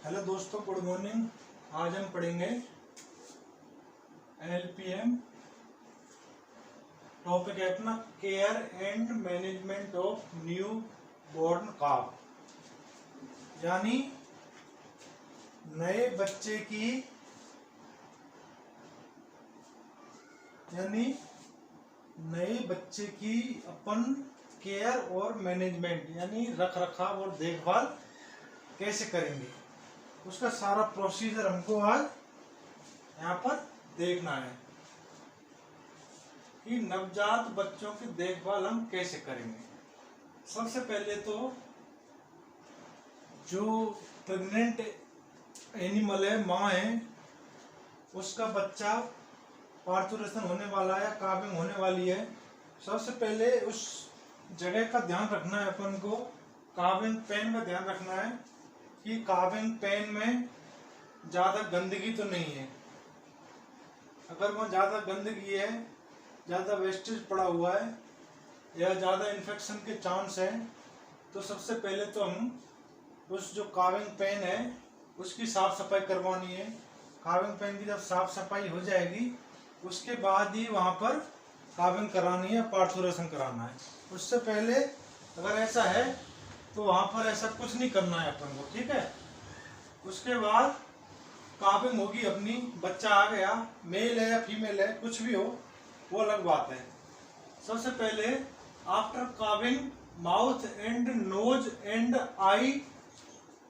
Hello दोस्तों, good morning. आज हम पढ़ेंगे एलपीएम। टॉपिक है अपना care and management of newborn calf, यानी नए बच्चे की अपन केयर और मैनेजमेंट यानी रख रखाव और देखभाल कैसे करेंगे, उसका सारा प्रोसीजर हमको आज यहाँ पर देखना है कि नवजात बच्चों की देखभाल हम कैसे करेंगे। सबसे पहले तो जो प्रेग्नेंट एनिमल है, माँ है, उसका बच्चा पार्थुरेशन होने वाला है, काविंग होने वाली है। सबसे पहले उस जगह का ध्यान रखना है अपन को, काविंग पेन का ध्यान रखना है कि काविंग पेन में ज़्यादा गंदगी तो नहीं है। अगर वहाँ ज़्यादा गंदगी है, ज़्यादा वेस्टेज पड़ा हुआ है या ज़्यादा इन्फेक्शन के चांस है, तो सबसे पहले तो हम उस जो काविंग पेन है उसकी साफ़ सफाई करवानी है। काविंग पेन की जब साफ़ सफाई हो जाएगी उसके बाद ही वहाँ पर काविंग करानी है, पार्थुरेशन कराना है। उससे पहले अगर ऐसा है तो वहाँ पर ऐसा कुछ नहीं करना है अपन को, ठीक है। उसके बाद काविंग होगी अपनी, बच्चा आ गया, मेल है या फीमेल है, कुछ भी हो वो अलग बात है। सबसे पहले after covering mouth and nose and eye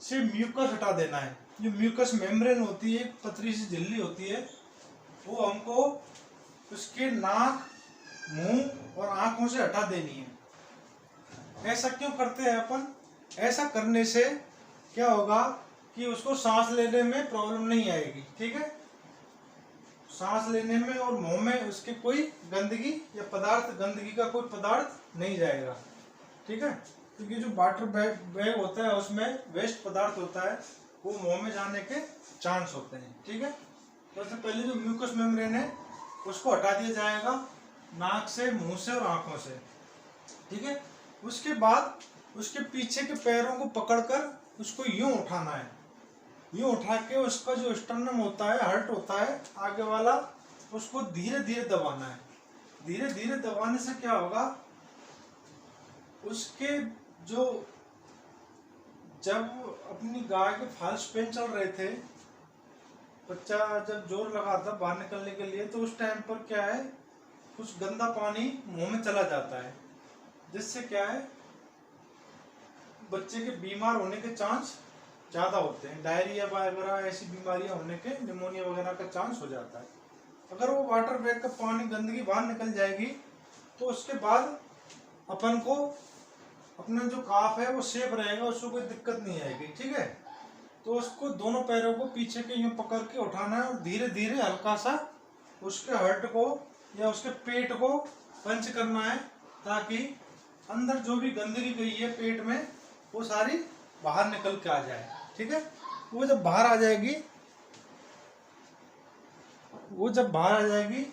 से म्यूकस हटा देना है। जो म्यूकस मेम्ब्रेन होती है, पतली सी झिल्ली होती है, वो हमको उसके नाक, मुंह और आंखों से हटा देनी है। ऐसा क्यों करते हैं अपन? ऐसा करने से क्या होगा कि उसको सांस लेने में प्रॉब्लम नहीं आएगी, ठीक है। सांस लेने में और मुंह में उसके कोई गंदगी या गंदगी का कोई पदार्थ नहीं जाएगा, ठीक है। क्योंकि जो वाटर बैग होता है उसमें वेस्ट पदार्थ होता है, वो मुंह में जाने के चांस होते हैं, ठीक है। तो सबसे पहले जो म्यूकस मेम्ब्रेन है उसको हटा दिया जाएगा, नाक से, मुंह से और आंखों से, ठीक है। उसके बाद उसके पीछे के पैरों को पकड़कर उसको यूं उठाना है। यूं उठा के उसका जो स्टर्नम होता है, हर्ट होता है आगे वाला, उसको धीरे धीरे दबाना है। धीरे धीरे दबाने से क्या होगा, उसके जो जब अपनी गाय के फॉल्स पेन चल रहे थे, बच्चा जब जोर लगा था बाहर निकलने के लिए, तो उस टाइम पर क्या है, कुछ गंदा पानी मुंह में चला जाता है, जिससे क्या है बच्चे के बीमार होने के चांस ज़्यादा होते हैं। डायरिया वगैरह ऐसी बीमारियां होने के, निमोनिया वगैरह का चांस हो जाता है। अगर वो वाटर बैग का पानी, गंदगी बाहर निकल जाएगी तो उसके बाद अपन को अपना जो काफ है वो सेफ रहेगा, उसको कोई दिक्कत नहीं आएगी, ठीक है। तो उसको दोनों पैरों को पीछे के यूँ पकड़ के उठाना है और धीरे धीरे हल्का सा उसके हर्ट को या उसके पेट को पंच करना है, ताकि अंदर जो भी गंदगी गई है पेट में वो सारी बाहर निकल के आ जाए, ठीक है। वो जब बाहर आ जाएगी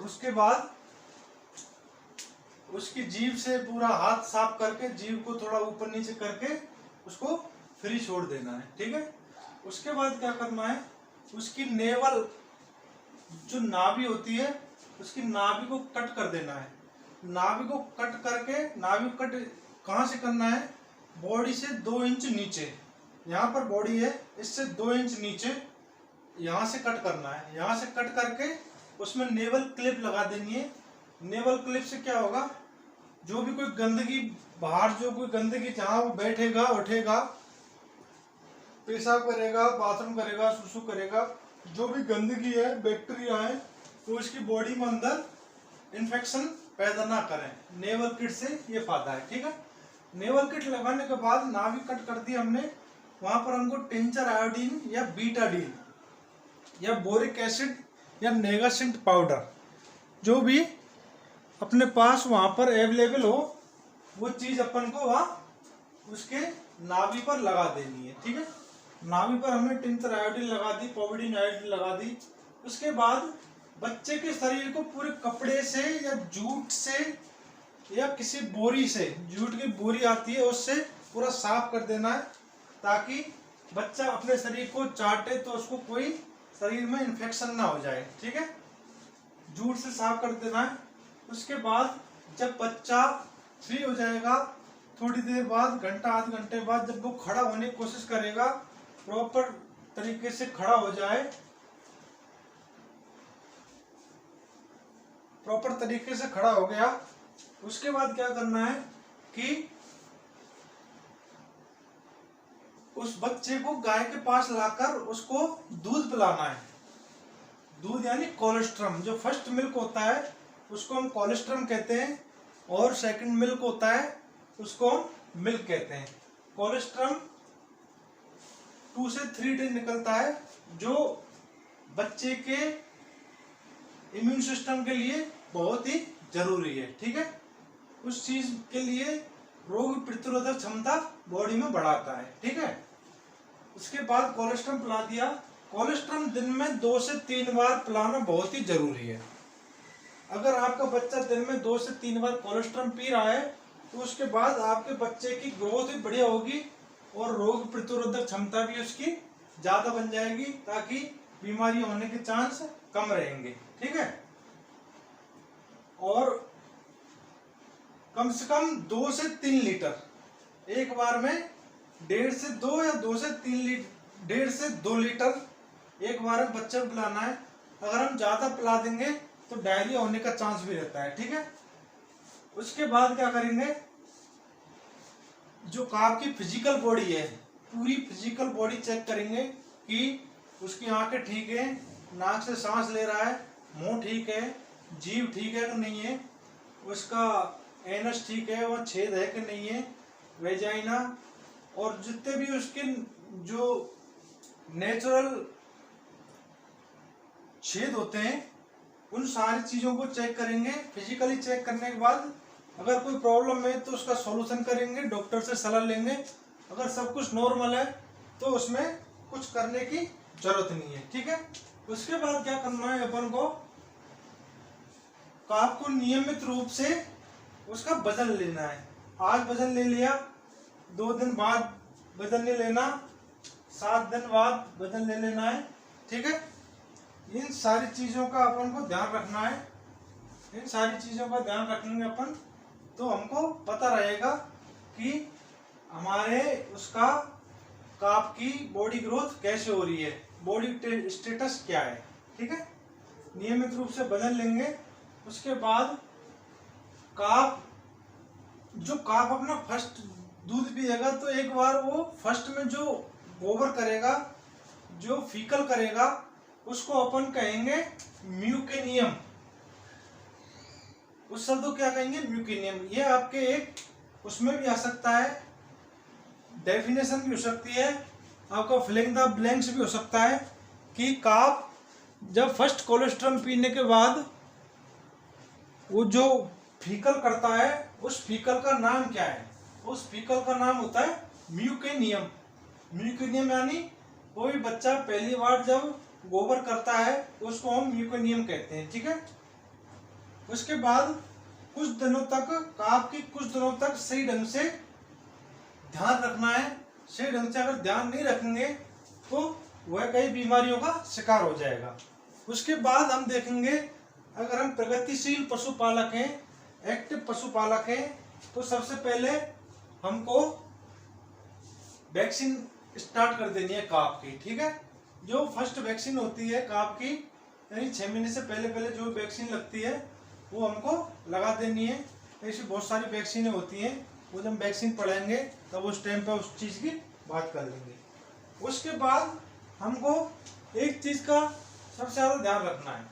उसके बाद उसकी जीभ से पूरा हाथ साफ करके, जीभ को थोड़ा ऊपर नीचे करके उसको फ्री छोड़ देना है, ठीक है। उसके बाद क्या करना है, उसकी नेवल जो नाभि होती है, उसकी नाभि को कट कर देना है। नाभि को कट करके, नाभि कट कहाँ से करना है, बॉडी से 2 इंच नीचे, यहाँ पर बॉडी है, इससे 2 इंच नीचे यहाँ से कट करना है। यहाँ से कट करके उसमें नेवल क्लिप लगा देनी है। नेवल क्लिप से क्या होगा, जो भी कोई गंदगी बाहर, जो कोई गंदगी जहाँ वो बैठेगा, उठेगा, पेशाब करेगा, बाथरूम करेगा, सुसु करेगा, जो भी गंदगी है, बैक्टीरिया है, तो उसकी बॉडी में अंदर इन्फेक्शन पैदा ना करें। नेवल किट से ये फायदा है, ठीक है। नेवल किट लगाने के बाद नाभि कट कर दी हमने, वहां पर हमको टिंचर आयोडीन या बीटाडीन या बोरिक एसिड या नेगासिंट पाउडर, जो भी अपने पास वहां पर अवेलेबल हो, वो चीज अपन को वहां उसके नाभि पर लगा देनी है, ठीक है। नाभि पर हमने टिंचर आयोडीन लगा दी, पोविडीन आयोडीन लगा दी। उसके बाद बच्चे के शरीर को पूरे कपड़े से या जूट से या किसी बोरी से, जूट की बोरी आती है उससे पूरा साफ कर देना है, ताकि बच्चा अपने शरीर को चाटे तो उसको कोई शरीर में इन्फेक्शन ना हो जाए, ठीक है। जूठ से साफ कर देना है। उसके बाद जब बच्चा फ्री हो जाएगा, थोड़ी देर बाद, घंटा आधे घंटे बाद, जब वो खड़ा होने की कोशिश करेगा, प्रॉपर तरीके से खड़ा हो जाए, प्रॉपर तरीके से खड़ा हो गया, उसके बाद क्या करना है कि उस बच्चे को गाय के पास लाकर उसको दूध पिलाना है। दूध यानी कोलेस्ट्रम, जो फर्स्ट मिल्क होता है उसको हम कोलेस्ट्रम कहते हैं, और सेकंड मिल्क होता है उसको हम मिल्क कहते हैं। कोलेस्ट्रम 2 से 3 डे निकलता है, जो बच्चे के इम्यून सिस्टम के लिए बहुत ही जरूरी है, ठीक है। उस चीज के लिए रोग प्रतिरोधक क्षमता बॉडी में बढ़ाता है, ठीक है। उसके बाद कोलेस्ट्रम पिला दिया। कोलेस्ट्रम दिन में 2 से 3 बार पिलाना बहुत ही जरूरी है। अगर आपका बच्चा दिन में 2 से 3 बार कोलेस्ट्रम पी रहा है तो उसके बाद आपके बच्चे की ग्रोथ भी बढ़िया होगी और रोग प्रतिरोधक क्षमता भी उसकी ज्यादा बन जाएगी, ताकि बीमारी होने के चांस कम रहेंगे, ठीक है। और कम से कम 2 से 3 लीटर एक बार में, 1.5 से 2 या 2 से 3 लीटर, 1.5 से 2 लीटर एक बार में बच्चे को पिलाना है। अगर हम ज्यादा पिला देंगे तो डायरिया होने का चांस भी रहता है, ठीक है। उसके बाद क्या करेंगे, जो आपकी फिजिकल बॉडी है, पूरी फिजिकल बॉडी चेक करेंगे कि उसकी आंखें ठीक है, नाक से सांस ले रहा है, मुंह ठीक है, जीभ ठीक है कि नहीं है, उसका एनस ठीक है, वह छेद है कि नहीं है, वेजाइना, और जितने भी उसके जो नेचुरल छेद होते हैं उन सारी चीजों को चेक करेंगे। फिजिकली चेक करने के बाद अगर कोई प्रॉब्लम है तो उसका सॉल्यूशन करेंगे, डॉक्टर से सलाह लेंगे। अगर सब कुछ नॉर्मल है तो उसमें कुछ करने की जरूरत नहीं है, ठीक है। उसके बाद क्या करना है, अपन को आपको नियमित रूप से उसका वजन लेना है। आज वजन ले लिया, 2 दिन बाद वजन ले लेना, 7 दिन बाद वजन ले लेना है, ठीक है। इन सारी चीजों का अपन को ध्यान रखना है। इन सारी चीजों का ध्यान रखेंगे अपन तो हमको पता रहेगा कि हमारे उसका काफ की बॉडी ग्रोथ कैसे हो रही है, बॉडी स्टेटस क्या है, ठीक है। नियमित रूप से वजन लेंगे। उसके बाद काफ, जो काफ अपना फर्स्ट दूध पिएगा तो एक बार वो फर्स्ट में जो गोबर करेगा, जो फीकल करेगा, उसको अपन कहेंगे म्यूकेनियम। उस शब्द को क्या कहेंगे, म्यूकेनियम। ये आपके एक उसमें भी आ सकता है, डेफिनेशन भी हो सकती है, आपका फिलिंग द ब्लैंक्स भी हो सकता है कि काफ जब फर्स्ट कोलेस्ट्रम पीने के बाद वो जो फीकल करता है, उस फीकल का नाम क्या है, उस फीकल का नाम होता है म्यूकेनियम। म्यूकेनियम यानी कोई बच्चा पहली बार जब गोबर करता है तो उसको हम म्यूकेनियम कहते हैं, ठीक है। उसके बाद कुछ दिनों तक, काफ की कुछ दिनों तक सही ढंग से ध्यान रखना है। सही ढंग से अगर ध्यान नहीं रखेंगे तो वह कई बीमारियों का शिकार हो जाएगा। उसके बाद हम देखेंगे, अगर हम प्रगतिशील पशुपालक हैं, एक्टिव पशुपालक हैं, तो सबसे पहले हमको वैक्सीन स्टार्ट कर देनी है काफ की, ठीक है। जो फर्स्ट वैक्सीन होती है काफ की, यानी 6 महीने से पहले पहले जो वैक्सीन लगती है वो हमको लगा देनी है। ऐसी बहुत सारी वैक्सीनें होती हैं, वो जब वैक्सीन पढ़ेंगे तब उस टाइम पे उस चीज़ की बात कर लेंगे। उसके बाद हमको एक चीज़ का सबसे ज़्यादा ध्यान रखना है,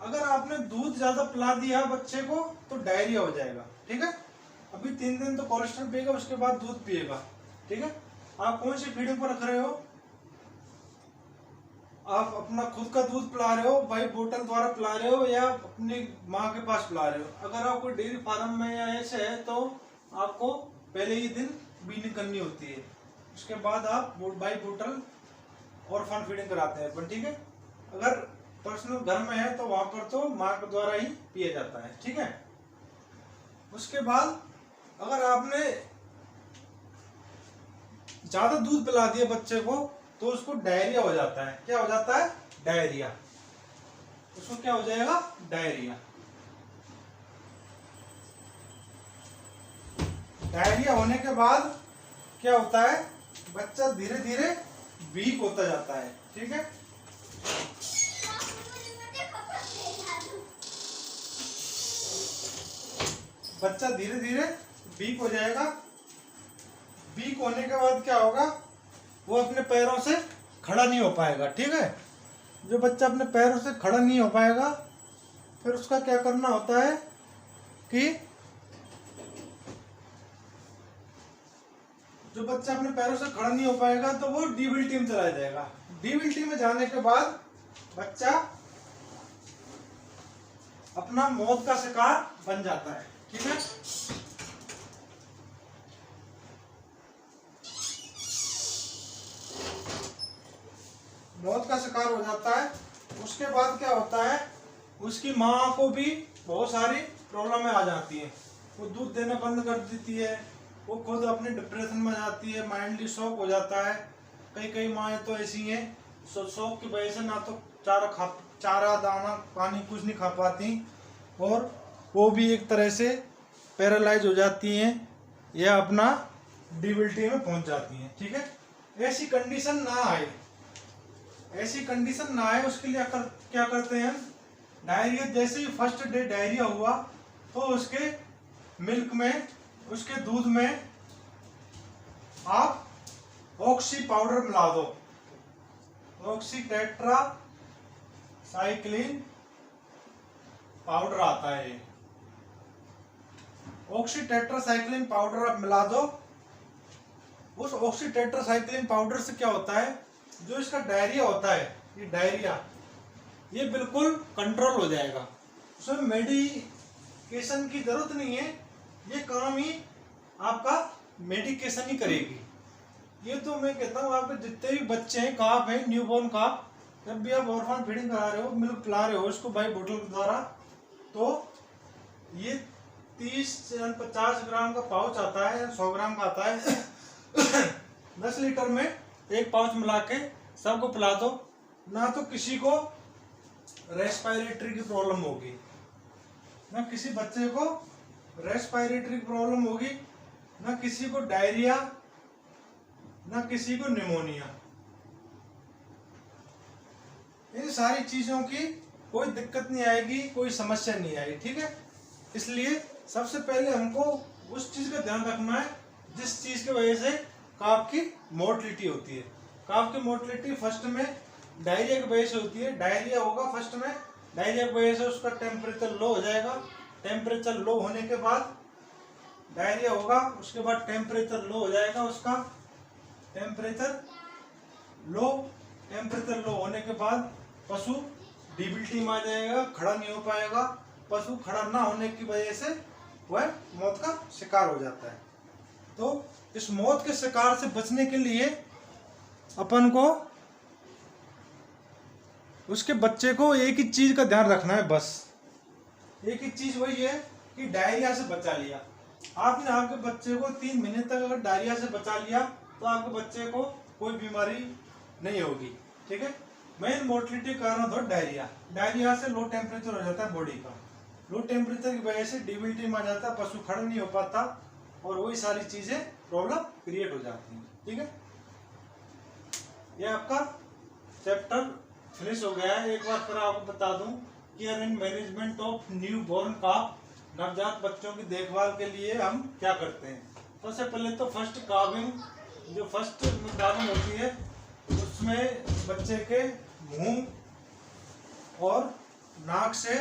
अगर आपने दूध ज़्यादा पिला दिया बच्चे को तो डायरिया हो जाएगा, ठीक है। अभी 3 दिन तो कोलेस्ट्रॉल पिएगा, उसके बाद दूध पिएगा, ठीक है। आप कौन सी फीडिंग पर रख रहे हो, आप अपना खुद का दूध पिला रहे हो, भाई बोतल द्वारा पिला रहे हो, या अपनी माँ के पास पिला रहे हो। अगर आप कोई डेयरी फार्म में या ऐसे है तो आपको पहले ही दिन बीनिंग करनी होती है, उसके बाद आप बाई बोतल और फन फीडिंग कराते हैं, ठीक है। अगर पर्सनल घर में है तो वहां पर तो माँ के द्वारा ही पिया जाता है, ठीक है। उसके बाद अगर आपने ज्यादा दूध पिला दिया बच्चे को तो उसको डायरिया हो जाता है। क्या हो जाता है? डायरिया। उसको क्या हो जाएगा? डायरिया। डायरिया होने के बाद क्या होता है? बच्चा धीरे धीरे वीक होता जाता है। ठीक है, बच्चा धीरे धीरे वीक हो जाएगा। वीक होने के बाद क्या होगा? वो अपने पैरों से खड़ा नहीं हो पाएगा। ठीक है, जो बच्चा अपने पैरों से खड़ा नहीं हो पाएगा फिर उसका क्या करना होता है कि जो बच्चा अपने पैरों से खड़ा नहीं हो पाएगा तो वो डीबिलिटी में चला जाएगा। डीबिलिटी में जाने के बाद बच्चा अपना मौत का शिकार बन जाता है। ठीक है, मौत का शिकार हो जाता है। उसके बाद क्या होता है? उसकी माँ को भी बहुत सारी प्रॉब्लमें आ जाती हैं। वो दूध देना बंद कर देती है, वो खुद अपने डिप्रेशन में जाती है, माइंडली शॉक हो जाता है। कई माएँ तो ऐसी हैं शौक की वजह से ना तो चारा दाना पानी कुछ नहीं खा पाती और वो भी एक तरह से पैरालाइज हो जाती हैं या अपना डिबिलिटी में पहुंच जाती हैं। ठीक है, ऐसी कंडीशन ना आए, ऐसी कंडीशन ना आए उसके लिए क्या करते हैं? डायरिया जैसे ही फर्स्ट डे डायरिया हुआ तो उसके मिल्क में, उसके दूध में आप ऑक्सी पाउडर मिला दो। ऑक्सी टेट्रा साइक्लिन पाउडर आता है। ऑक्सी टेट्रासाइक्लिन पाउडर आप मिला दो। उस ऑक्सी टेट्रासाइक्लिन पाउडर से क्या होता है? जो इसका डायरिया होता है, ये डायरिया ये बिल्कुल कंट्रोल हो जाएगा। उसमें मेडिकेशन की जरूरत नहीं है, ये काम ही आपका मेडिकेशन ही करेगी। ये तो मैं कहता हूँ आपके जितने भी बच्चे हैं, काफ है, न्यूबॉर्न काफ, जब भी आप ऑर्फन फीडिंग करा रहे हो, मिल्क पिला रहे हो इसको बाई बोतल के द्वारा, तो ये 30 से 50 ग्राम का पाउच आता है, 100 ग्राम का आता है 10 लीटर में एक पाउच मिला के सबको पिला दो। ना तो किसी को रेस्पिरेटरी की प्रॉब्लम होगी, ना किसी बच्चे को रेस्पिरेटरी की प्रॉब्लम होगी, ना किसी को डायरिया, ना किसी को निमोनिया। इन सारी चीजों की कोई दिक्कत नहीं आएगी, कोई समस्या नहीं आएगी। ठीक है, इसलिए सबसे पहले हमको उस चीज का ध्यान रखना है जिस चीज की वजह से काफ की मोर्टलिटी होती है। काफ की मोर्टलिटी फर्स्ट में डायरिया की वजह से होती है। डायरिया होगा फर्स्ट में, डायरिया की वजह से उसका टेम्परेचर लो हो जाएगा। टेम्परेचर लो होने के बाद डायरिया होगा, उसके बाद टेम्परेचर लो हो जाएगा उसका। टेम्परेचर लो होने के बाद पशु डिबिलिटी में आ जाएगा, खड़ा नहीं हो पाएगा। पशु खड़ा ना होने की वजह से वह मौत का शिकार हो जाता है। तो इस मौत के शिकार से बचने के लिए अपन को उसके बच्चे को एक ही चीज का ध्यान रखना है, बस एक ही चीज वही है कि डायरिया से बचा लिया। आपने आपके बच्चे को 3 महीने तक अगर डायरिया से बचा लिया तो आपके बच्चे को कोई बीमारी नहीं होगी। ठीक है, मेन मोर्टलिटी कारण तो डायरिया से लो टेम्परेचर हो जाता है बॉडी का। लो टेम्परेचर की वजह से डिबिलिटी में आ जाता है, पशु खड़ा नहीं हो पाता और वही सारी चीजें प्रॉब्लम क्रिएट हो जाती हैं। ठीक है, ये आपका चैप्टर फिनिश हो गया है। एक बार फिर आपको बता दूं, care and management of newborn calf, नवजात बच्चों की देखभाल के लिए हम क्या करते हैं। सबसे पहले तो फर्स्ट काविंग, जो फर्स्ट काविंग होती है उसमें बच्चे के मुंह और नाक से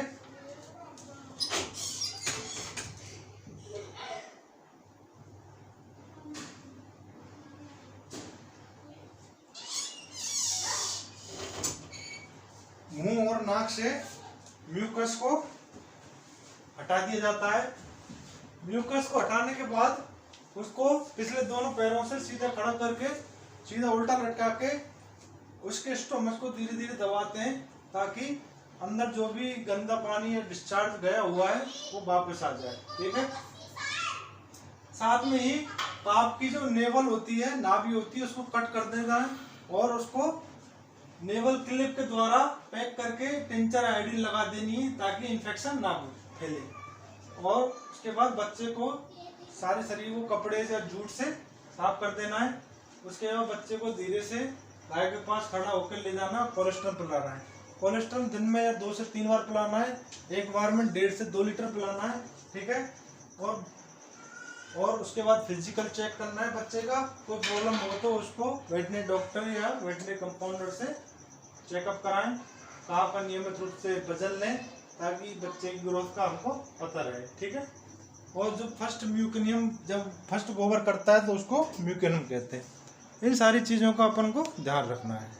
म्यूकस को हटा दिया जाता है। म्यूकस को हटाने के बाद उसको पिछले दोनों पैरों से सीधा खड़ा करके, सीधा उल्टा लटका के उसके स्टोमच को धीरे धीरे दबाते हैं ताकि अंदर जो भी गंदा पानी या डिस्चार्ज गया हुआ है वो वापस आ जाए। ठीक है, साथ में ही काफ की जो नेवल होती है, नाभि होती है, उसको कट कर देना है और उसको नेवल क्लिप के द्वारा पैक करके टिंचर आयोडीन लगा देनी है ताकि इन्फेक्शन ना फैले। और उसके बाद बच्चे को सारे शरीर को कपड़े से या जूट से साफ कर देना है। उसके बाद बच्चे को धीरे से गाय के पास खड़ा होकर ले जाना, कोलेस्ट्रॉल पिलाना है। कोलेस्ट्रॉल दिन में या 2 से 3 बार पिलाना है, एक बार में 1.5 से 2 लीटर पिलाना है, ठीक है। और उसके बाद फिजिकल चेक करना है बच्चे का। कोई प्रॉब्लम हो तो उसको वेटनरी डॉक्टर या वेटनरी कंपाउंडर से चेकअप कराएं। काफ का नियमित रूप से वजन लें ताकि बच्चे की ग्रोथ का हमको पता रहे, ठीक है। और जो फर्स्ट म्यूकेनियम, जब फर्स्ट गोबर करता है तो उसको म्यूकेनियम कहते हैं। इन सारी चीज़ों का अपन को ध्यान रखना है।